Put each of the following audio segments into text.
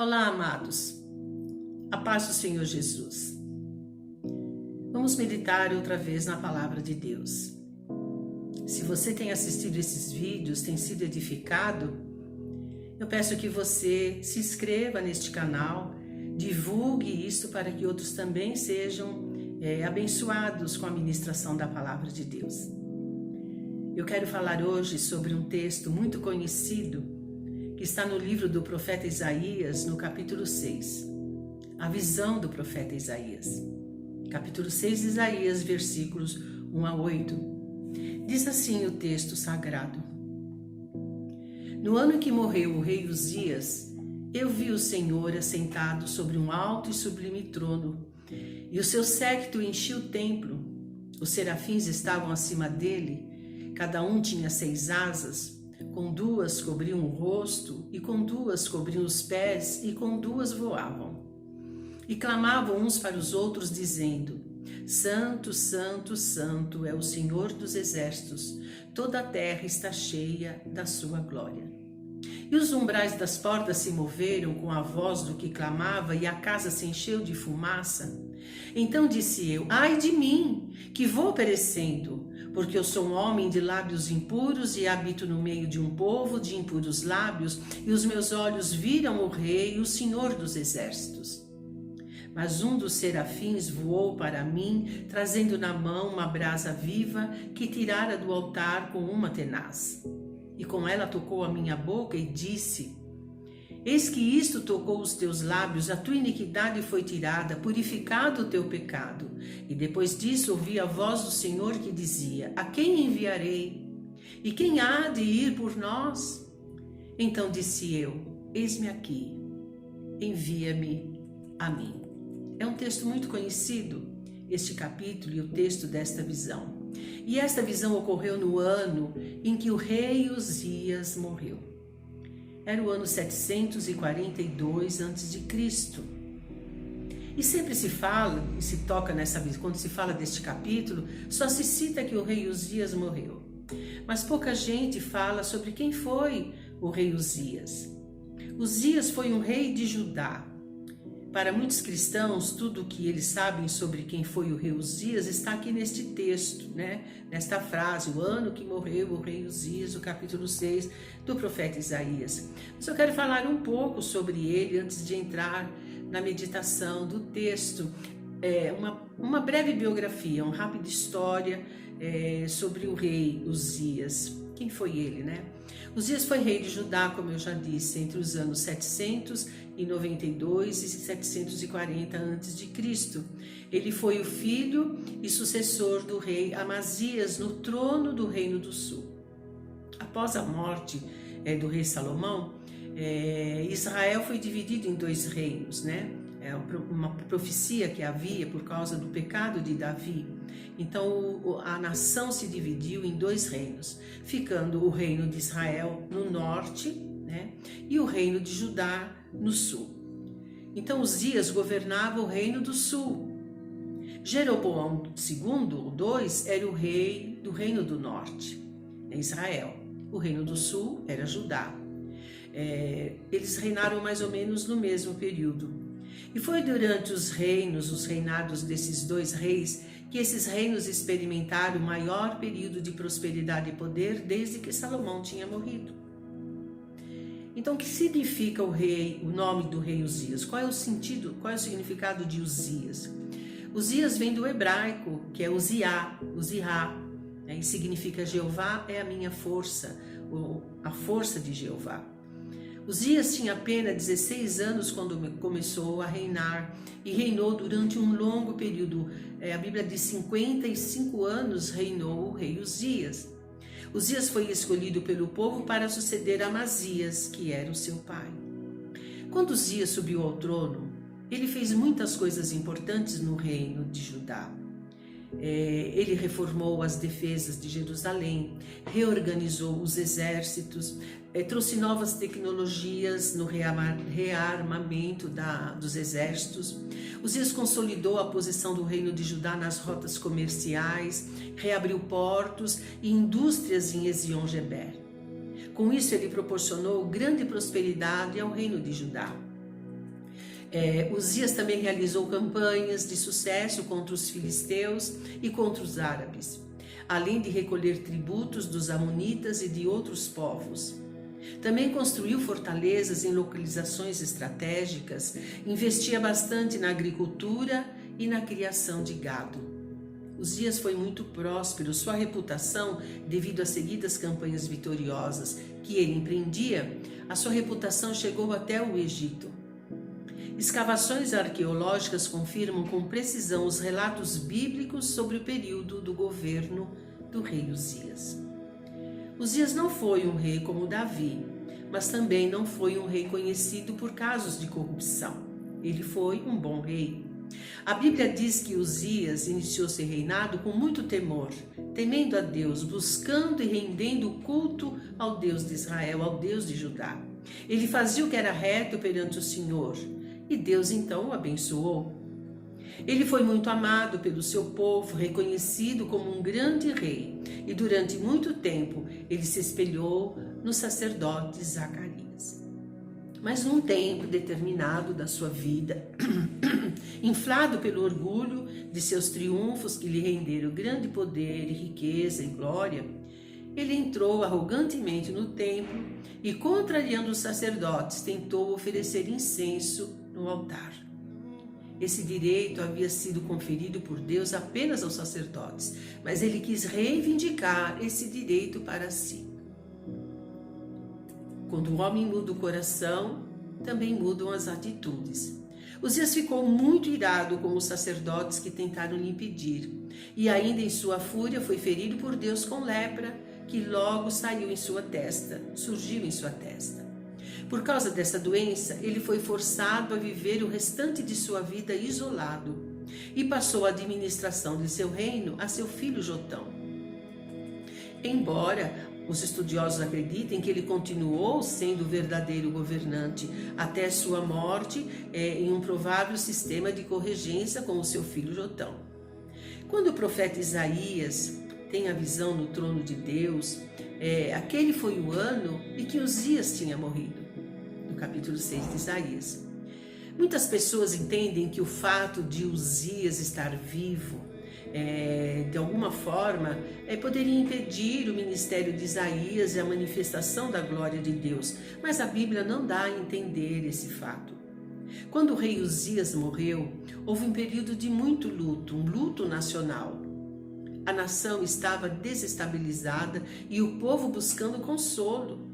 Olá, amados. A paz do Senhor Jesus. Vamos meditar outra vez na palavra de Deus. Se você tem assistido esses vídeos, tem sido edificado, eu peço que você se inscreva neste canal, divulgue isso para que outros também sejam abençoados com a ministração da palavra de Deus. Eu quero falar hoje sobre um texto muito conhecido que está no livro do profeta Isaías, no capítulo 6. A visão do profeta Isaías. Capítulo 6 de Isaías, versículos 1 a 8. Diz assim o texto sagrado: No ano em que morreu o rei Uzias, eu vi o Senhor assentado sobre um alto e sublime trono, e o seu séquito enchia o templo. Os serafins estavam acima dele, cada um tinha 6 asas, com 2 cobriam o rosto, e com 2 cobriam os pés, e com 2 voavam. E clamavam uns para os outros, dizendo: Santo, Santo, Santo é o Senhor dos exércitos, toda a terra está cheia da sua glória. E os umbrais das portas se moveram com a voz do que clamava, e a casa se encheu de fumaça. Então disse eu: Ai de mim, que vou perecendo, porque eu sou um homem de lábios impuros e habito no meio de um povo de impuros lábios, e os meus olhos viram o Rei, o Senhor dos exércitos. Mas um dos serafins voou para mim, trazendo na mão uma brasa viva que tirara do altar com uma tenaz. E com ela tocou a minha boca e disse: Eis que isto tocou os teus lábios, a tua iniquidade foi tirada, purificado o teu pecado. E depois disso ouvi a voz do Senhor que dizia: A quem enviarei? E quem há de ir por nós? Então disse eu: Eis-me aqui, envia-me a mim. É um texto muito conhecido, este capítulo e o texto desta visão. E esta visão ocorreu no ano em que o rei Uzias morreu. Era o ano 742 a.C. E sempre se fala, e se toca nessa visão, quando se fala deste capítulo, só se cita que o rei Uzias morreu. Mas pouca gente fala sobre quem foi o rei Uzias. Uzias foi um rei de Judá. Para muitos cristãos, tudo o que eles sabem sobre quem foi o rei Uzias está aqui neste texto, nesta frase, o ano que morreu o rei Uzias, o capítulo 6 do profeta Isaías. Mas eu quero falar um pouco sobre ele antes de entrar na meditação do texto. Uma breve biografia, uma rápida história sobre o rei Uzias. Quem foi ele, Uzias foi rei de Judá, como eu já disse, entre os anos 792 e 740 a.C. Ele foi o filho e sucessor do rei Amazias no trono do Reino do Sul. Após a morte do rei Salomão, Israel foi dividido em 2 reinos, uma profecia que havia por causa do pecado de Davi. Então a nação se dividiu em 2 reinos, ficando o reino de Israel no norte, e o reino de Judá no sul. Então Uzias governava o reino do sul. Jeroboão II, o 2, era o rei do reino do norte, Israel. O reino do sul era Judá. Eles reinaram mais ou menos no mesmo período. E foi durante os reinados desses 2 reis, que esses reinos experimentaram o maior período de prosperidade e poder desde que Salomão tinha morrido. Então, o que significa o nome do rei Uzias? Qual é o sentido, qual é o significado de Uzias? Uzias vem do hebraico, que é Uziá, e significa Jeová é a minha força, ou a força de Jeová. Uzias tinha apenas 16 anos quando começou a reinar e reinou durante um longo período. A Bíblia diz 55 anos reinou o rei Uzias. Uzias foi escolhido pelo povo para suceder Amazias, que era o seu pai. Quando Uzias subiu ao trono, ele fez muitas coisas importantes no reino de Judá. Ele reformou as defesas de Jerusalém, reorganizou os exércitos, trouxe novas tecnologias no rearmamento dos exércitos. Uzias consolidou a posição do reino de Judá nas rotas comerciais, reabriu portos e indústrias em Ezion-Geber. Com isso, ele proporcionou grande prosperidade ao reino de Judá. Uzias também realizou campanhas de sucesso contra os filisteus e contra os árabes, além de recolher tributos dos amonitas e de outros povos. Também construiu fortalezas em localizações estratégicas, investia bastante na agricultura e na criação de gado. Uzias foi muito próspero, sua reputação, devido às seguidas campanhas vitoriosas que ele empreendia, a sua reputação chegou até o Egito. Escavações arqueológicas confirmam com precisão os relatos bíblicos sobre o período do governo do rei Uzias. Uzias não foi um rei como Davi, mas também não foi um rei conhecido por casos de corrupção. Ele foi um bom rei. A Bíblia diz que Uzias iniciou seu reinado com muito temor, temendo a Deus, buscando e rendendo culto ao Deus de Israel, ao Deus de Judá. Ele fazia o que era reto perante o Senhor, e Deus então o abençoou. Ele foi muito amado pelo seu povo, reconhecido como um grande rei, e durante muito tempo ele se espelhou no sacerdote Zacarias. Mas num tempo determinado da sua vida, inflado pelo orgulho de seus triunfos que lhe renderam grande poder e riqueza e glória, ele entrou arrogantemente no templo e, contrariando os sacerdotes, tentou oferecer incenso no altar. Esse direito havia sido conferido por Deus apenas aos sacerdotes, mas ele quis reivindicar esse direito para si. Quando o homem muda o coração, também mudam as atitudes. Uzias ficou muito irado com os sacerdotes que tentaram lhe impedir, e ainda em sua fúria foi ferido por Deus com lepra, que logo surgiu em sua testa. Por causa dessa doença, ele foi forçado a viver o restante de sua vida isolado e passou a administração de seu reino a seu filho Jotão. Embora os estudiosos acreditem que ele continuou sendo o verdadeiro governante até sua morte em um provável sistema de corregência com o seu filho Jotão. Quando o profeta Isaías tem a visão no trono de Deus, aquele foi o ano em que Uzias tinha morrido. Capítulo 6 de Isaías. Muitas pessoas entendem que o fato de Uzias estar vivo, de alguma forma, poderia impedir o ministério de Isaías e a manifestação da glória de Deus, mas a Bíblia não dá a entender esse fato. Quando o rei Uzias morreu, houve um período de muito luto, um luto nacional. A nação estava desestabilizada e o povo buscando consolo.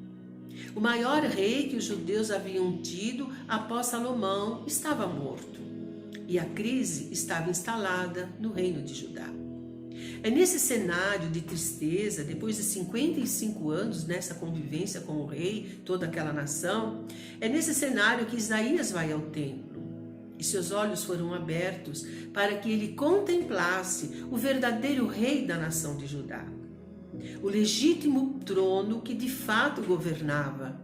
O maior rei que os judeus haviam tido após Salomão estava morto e a crise estava instalada no reino de Judá. É nesse cenário de tristeza, depois de 55 anos nessa convivência com o rei, toda aquela nação, é nesse cenário que Isaías vai ao templo e seus olhos foram abertos para que ele contemplasse o verdadeiro rei da nação de Judá. O legítimo trono que de fato governava.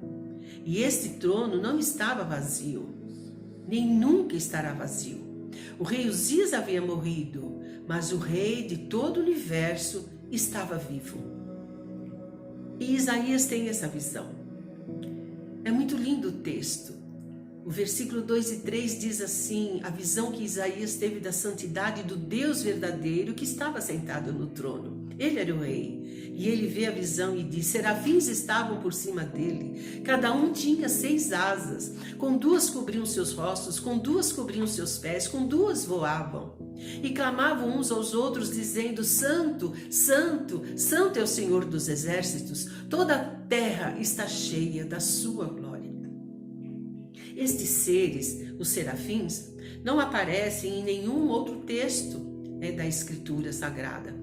E este trono não estava vazio, nem nunca estará vazio. O rei Uzias havia morrido, mas o rei de todo o universo estava vivo. E Isaías tem essa visão. É muito lindo o texto. O versículo 2 e 3 diz assim, a visão que Isaías teve da santidade do Deus verdadeiro que estava sentado no trono. Ele era o rei, e ele vê a visão e diz, serafins estavam por cima dele, cada um tinha 6 asas, com 2 cobriam seus rostos, com 2 cobriam seus pés, com 2 voavam, e clamavam uns aos outros, dizendo, Santo, Santo, Santo é o Senhor dos exércitos, toda a terra está cheia da sua glória. Estes seres, os serafins, não aparecem em nenhum outro texto da Escritura Sagrada.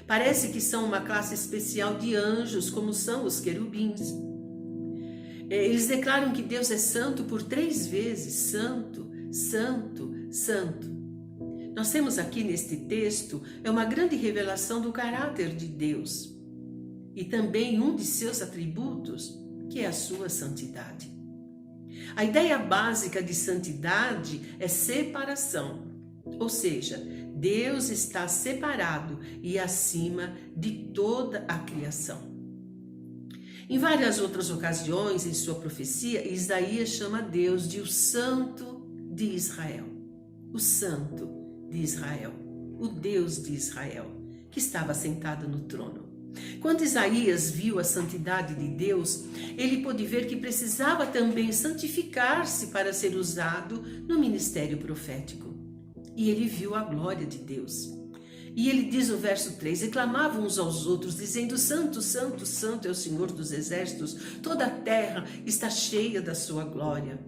Parece que são uma classe especial de anjos, como são os querubins. Eles declaram que Deus é santo por 3 vezes, santo, santo, santo. Nós temos aqui neste texto uma grande revelação do caráter de Deus e também um de seus atributos, que é a sua santidade. A ideia básica de santidade é separação, ou seja, Deus está separado e acima de toda a criação. Em várias outras ocasiões em sua profecia, Isaías chama Deus de o Santo de Israel, o Santo de Israel, o Deus de Israel, que estava sentado no trono. Quando Isaías viu a santidade de Deus, ele pôde ver que precisava também santificar-se para ser usado no ministério profético. E ele viu a glória de Deus. E ele diz no verso 3, e clamavam uns aos outros, dizendo, Santo, Santo, Santo é o Senhor dos exércitos, toda a terra está cheia da sua glória.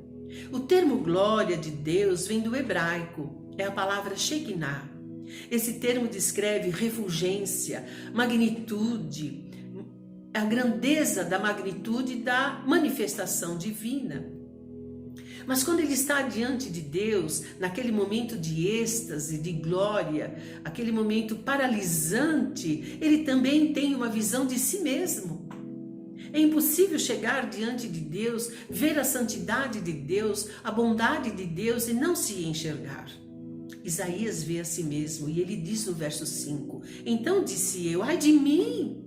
O termo glória de Deus vem do hebraico, é a palavra Shekinah. Esse termo descreve refulgência, magnitude, a grandeza da magnitude da manifestação divina. Mas quando ele está diante de Deus, naquele momento de êxtase, de glória, aquele momento paralisante, ele também tem uma visão de si mesmo. É impossível chegar diante de Deus, ver a santidade de Deus, a bondade de Deus e não se enxergar. Isaías vê a si mesmo e ele diz no verso 5, então disse eu, ai de mim,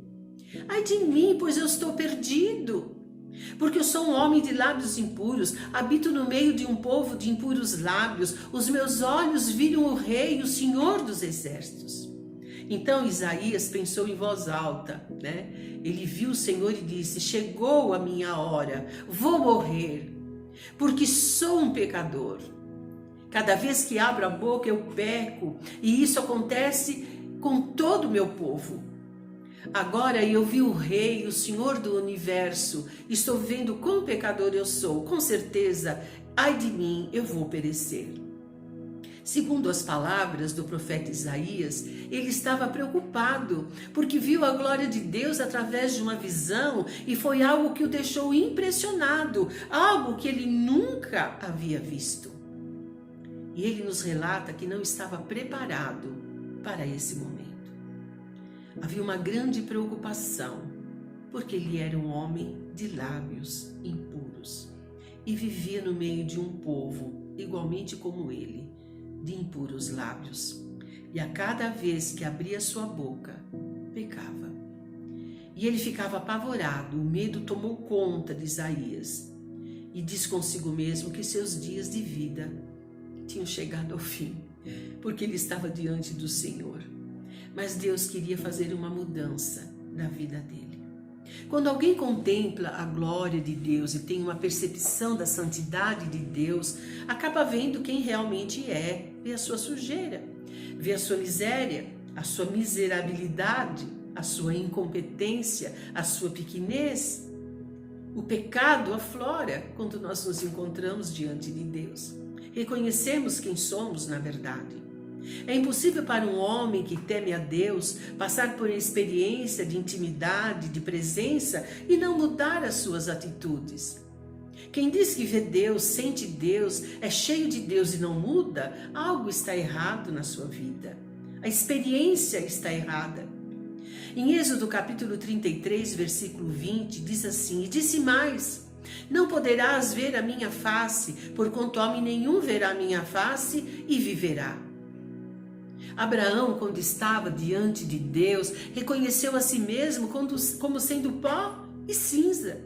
pois eu estou perdido, porque eu sou um homem de lábios impuros, habito no meio de um povo de impuros lábios, os meus olhos viram o Rei, o Senhor dos exércitos. Então Isaías pensou em voz alta, Ele viu o Senhor e disse, chegou a minha hora, vou morrer, porque sou um pecador. Cada vez que abro a boca eu peco, e isso acontece com todo o meu povo. Agora eu vi o Rei, o Senhor do Universo, estou vendo quão pecador eu sou, com certeza, ai de mim, eu vou perecer. Segundo as palavras do profeta Isaías, ele estava preocupado, porque viu a glória de Deus através de uma visão e foi algo que o deixou impressionado, algo que ele nunca havia visto. E ele nos relata que não estava preparado para esse momento. Havia uma grande preocupação, porque ele era um homem de lábios impuros e vivia no meio de um povo, igualmente como ele, de impuros lábios. E a cada vez que abria sua boca, pecava. E ele ficava apavorado, o medo tomou conta de Isaías e diz consigo mesmo que seus dias de vida tinham chegado ao fim, porque ele estava diante do Senhor. Mas Deus queria fazer uma mudança na vida dele. Quando alguém contempla a glória de Deus e tem uma percepção da santidade de Deus, acaba vendo quem realmente é, vê a sua sujeira, vê a sua miséria, a sua miserabilidade, a sua incompetência, a sua pequenez. O pecado aflora quando nós nos encontramos diante de Deus. Reconhecemos quem somos na verdade. É impossível para um homem que teme a Deus passar por uma experiência de intimidade, de presença e não mudar as suas atitudes. Quem diz que vê Deus, sente Deus, é cheio de Deus e não muda, algo está errado na sua vida. A experiência está errada. Em Êxodo capítulo 33, versículo 20, diz assim, e disse mais, não poderás ver a minha face, porquanto homem nenhum verá a minha face e viverá. Abraão, quando estava diante de Deus, reconheceu a si mesmo como sendo pó e cinza.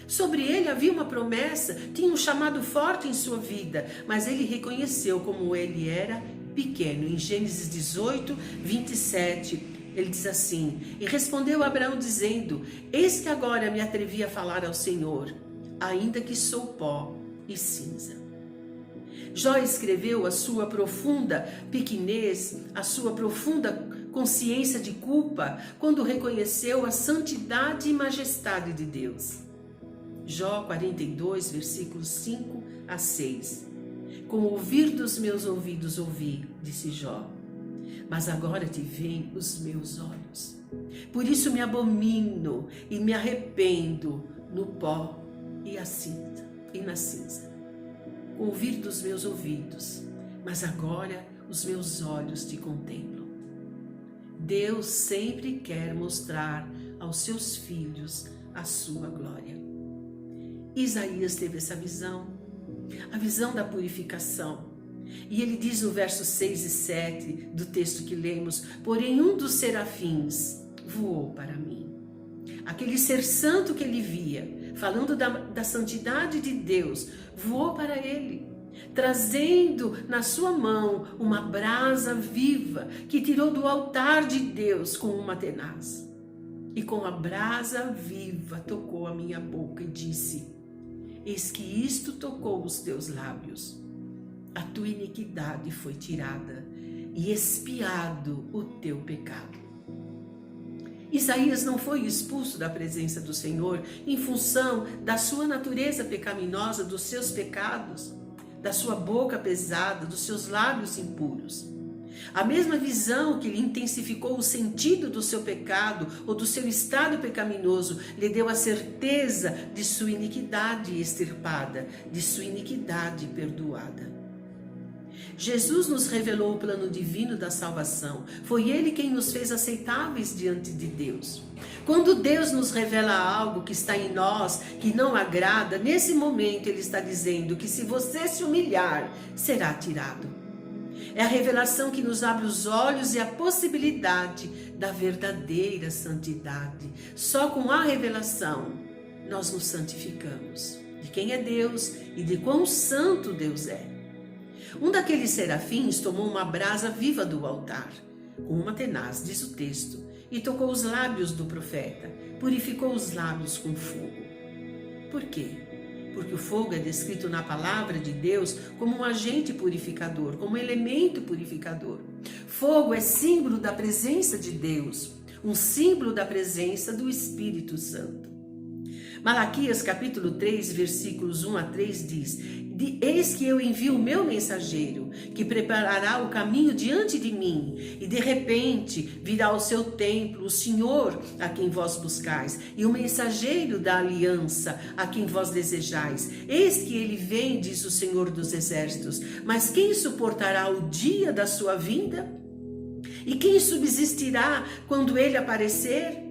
Sobre ele havia uma promessa, tinha um chamado forte em sua vida, mas ele reconheceu como ele era pequeno. Em Gênesis 18, 27, ele diz assim, e respondeu Abraão dizendo, eis que agora me atrevi a falar ao Senhor, ainda que sou pó e cinza. Jó escreveu a sua profunda pequenez, a sua profunda consciência de culpa, quando reconheceu a santidade e majestade de Deus. Jó 42, versículos 5 a 6. Com o ouvir dos meus ouvidos ouvi, disse Jó, mas agora te veem os meus olhos. Por isso me abomino e me arrependo no pó e na cinza. Com o ouvir dos meus ouvidos, mas agora os meus olhos te contemplam. Deus sempre quer mostrar aos seus filhos a sua glória. Isaías teve essa visão, a visão da purificação. E ele diz no verso 6 e 7 do texto que lemos, porém um dos serafins voou para mim. Aquele ser santo que ele via, falando da santidade de Deus, voou para ele. trazendo na sua mão uma brasa viva que tirou do altar de Deus com uma tenaz. E com a brasa viva tocou a minha boca e disse: eis que isto tocou os teus lábios. A tua iniquidade foi tirada e expiado o teu pecado. Isaías não foi expulso da presença do Senhor em função da sua natureza pecaminosa, dos seus pecados, da sua boca pesada, dos seus lábios impuros. A mesma visão que lhe intensificou o sentido do seu pecado ou do seu estado pecaminoso lhe deu a certeza de sua iniquidade extirpada, de sua iniquidade perdoada. Jesus nos revelou o plano divino da salvação. Foi Ele quem nos fez aceitáveis diante de Deus. Quando Deus nos revela algo que está em nós, que não agrada, nesse momento Ele está dizendo que se você se humilhar, será tirado. É a revelação que nos abre os olhos e a possibilidade da verdadeira santidade. Só com a revelação nós nos santificamos de quem é Deus e de quão santo Deus é. Um daqueles serafins tomou uma brasa viva do altar, com uma tenaz, diz o texto, e tocou os lábios do profeta, purificou os lábios com fogo. Por quê? Porque o fogo é descrito na palavra de Deus como um agente purificador, como um elemento purificador. Fogo é símbolo da presença de Deus, um símbolo da presença do Espírito Santo. Malaquias capítulo 3, versículos 1 a 3 diz: eis que eu envio o meu mensageiro, que preparará o caminho diante de mim, e de repente virá ao seu templo o Senhor a quem vós buscais, e o mensageiro da aliança a quem vós desejais. Eis que ele vem, diz o Senhor dos exércitos, mas quem suportará o dia da sua vinda? E quem subsistirá quando ele aparecer?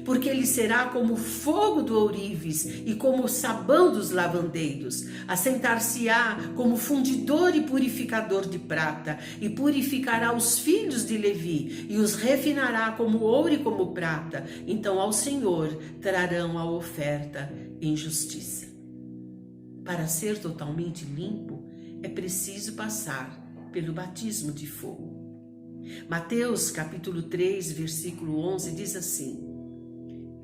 Porque ele será como o fogo do ourives e como o sabão dos lavandeiros. Assentar-se-á como fundidor e purificador de prata, e purificará os filhos de Levi, e os refinará como ouro e como prata. Então ao Senhor trarão a oferta em justiça. Para ser totalmente limpo, é preciso passar pelo batismo de fogo. Mateus capítulo 3, versículo 11 diz assim: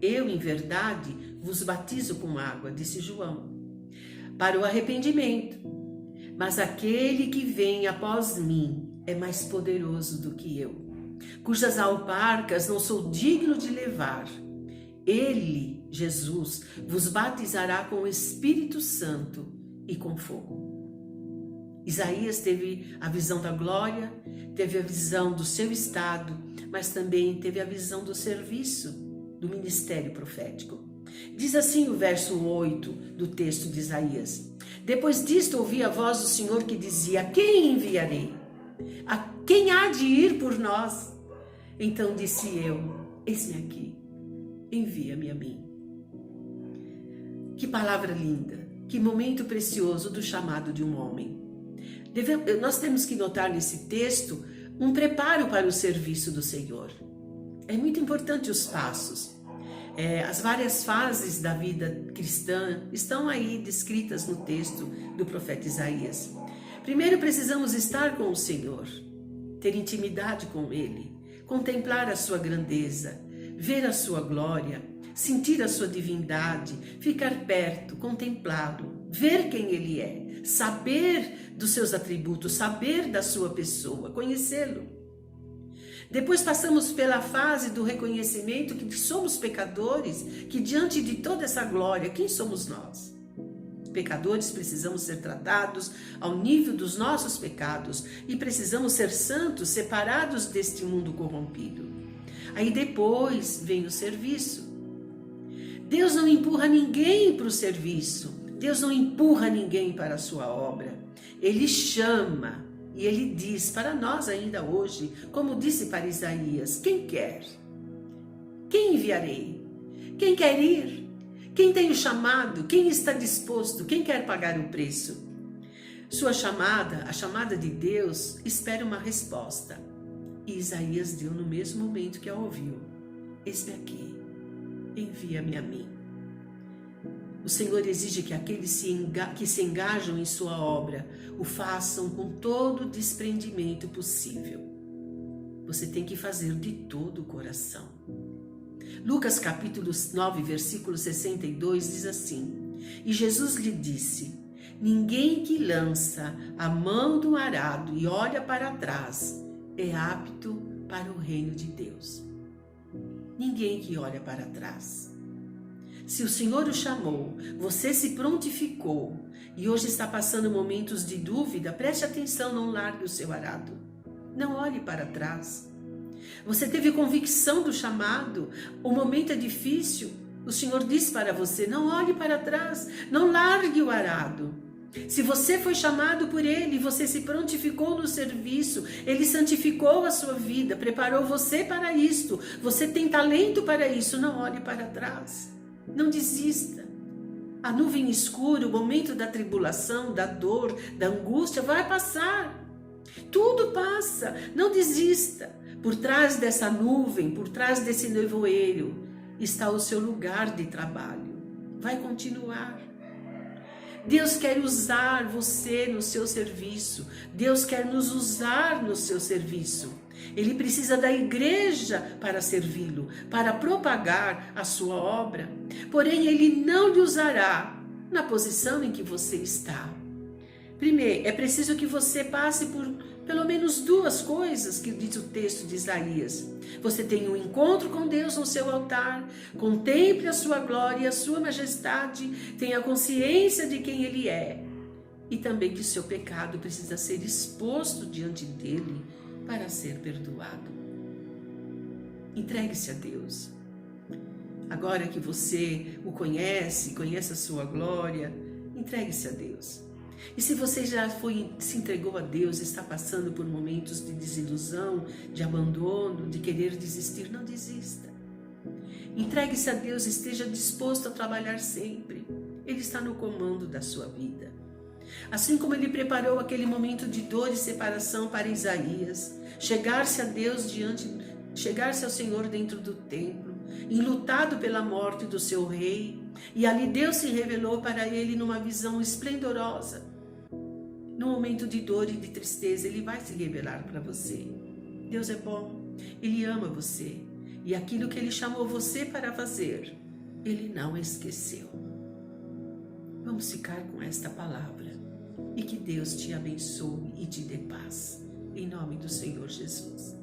eu, em verdade, vos batizo com água, disse João, para o arrependimento. Mas aquele que vem após mim é mais poderoso do que eu, cujas alparcas não sou digno de levar. Ele, Jesus, vos batizará com o Espírito Santo e com fogo. Isaías teve a visão da glória, teve a visão do seu estado, mas também teve a visão do serviço, do ministério profético. Diz assim o verso 8 do texto de Isaías: depois disto ouvi a voz do Senhor que dizia: quem enviarei? A quem há de ir por nós? Então disse eu: eis-me aqui, envia-me a mim. Que palavra linda, que momento precioso do chamado de um homem. Nós temos que notar nesse texto um preparo para o serviço do Senhor. É muito importante os passos. As várias fases da vida cristã estão aí descritas no texto do profeta Isaías. Primeiro precisamos estar com o Senhor, ter intimidade com Ele, contemplar a sua grandeza, ver a sua glória, sentir a sua divindade, ficar perto, contemplá-lo, ver quem Ele é, saber dos seus atributos, saber da sua pessoa, conhecê-lo. Depois passamos pela fase do reconhecimento que somos pecadores, que diante de toda essa glória, quem somos nós? Pecadores, precisamos ser tratados ao nível dos nossos pecados e precisamos ser santos, separados deste mundo corrompido. Aí depois vem o serviço. Deus não empurra ninguém para o serviço, Deus não empurra ninguém para a sua obra. Ele chama. E ele diz para nós ainda hoje, como disse para Isaías: quem quer? Quem enviarei? Quem quer ir? Quem tem o chamado? Quem está disposto? Quem quer pagar o preço? Sua chamada, a chamada de Deus, espera uma resposta. E Isaías deu no mesmo momento que a ouviu: eis-me aqui, envia-me a mim. O O Senhor exige que aqueles que se engajam em sua obra o façam com todo o desprendimento possível. Você tem que fazer de todo o coração. Lucas capítulo 9, versículo 62 diz assim: E Jesus lhe disse: Ninguém que lança a mão do arado e olha para trás é apto para o reino de Deus. Ninguém que olha para trás. Se o Senhor o chamou, você se prontificou e hoje está passando momentos de dúvida, preste atenção, não largue o seu arado. Não olhe para trás. Você teve convicção do chamado, o momento é difícil, o Senhor diz para você, não olhe para trás, não largue o arado. Se você foi chamado por Ele, você se prontificou no serviço, Ele santificou a sua vida, preparou você para isto, você tem talento para isso, não olhe para trás. Não desista. A nuvem escura, o momento da tribulação, da dor, da angústia vai passar. Tudo passa. Não desista. Por trás dessa nuvem, por trás desse nevoeiro, está o seu lugar de trabalho. Vai continuar. Deus quer usar você no seu serviço. Deus quer nos usar no seu serviço. Ele precisa da igreja para servi-lo, para propagar a sua obra. Porém, Ele não lhe usará na posição em que você está. Primeiro, é preciso que você passe por pelo menos duas coisas que diz o texto de Isaías. Você tem um encontro com Deus no seu altar, contemple a sua glória e a sua majestade, tenha consciência de quem Ele é. E também que o seu pecado precisa ser exposto diante dEle para ser perdoado. Entregue-se a Deus. Agora que você o conhece a sua glória, entregue-se a Deus. E se você já se entregou a Deus, está passando por momentos de desilusão, de abandono, de querer desistir, não desista. Entregue-se a Deus, esteja disposto a trabalhar sempre. Ele está no comando da sua vida. Assim como Ele preparou aquele momento de dor e separação para Isaías, chegar-se a Deus chegar-se ao Senhor dentro do templo, enlutado pela morte do seu rei, e ali Deus se revelou para ele numa visão esplendorosa. No momento de dor e de tristeza, Ele vai se revelar para você. Deus é bom, Ele ama você, e aquilo que Ele chamou você para fazer, Ele não esqueceu. Vamos ficar com esta palavra, e que Deus te abençoe e te dê paz, em nome do Senhor Jesus.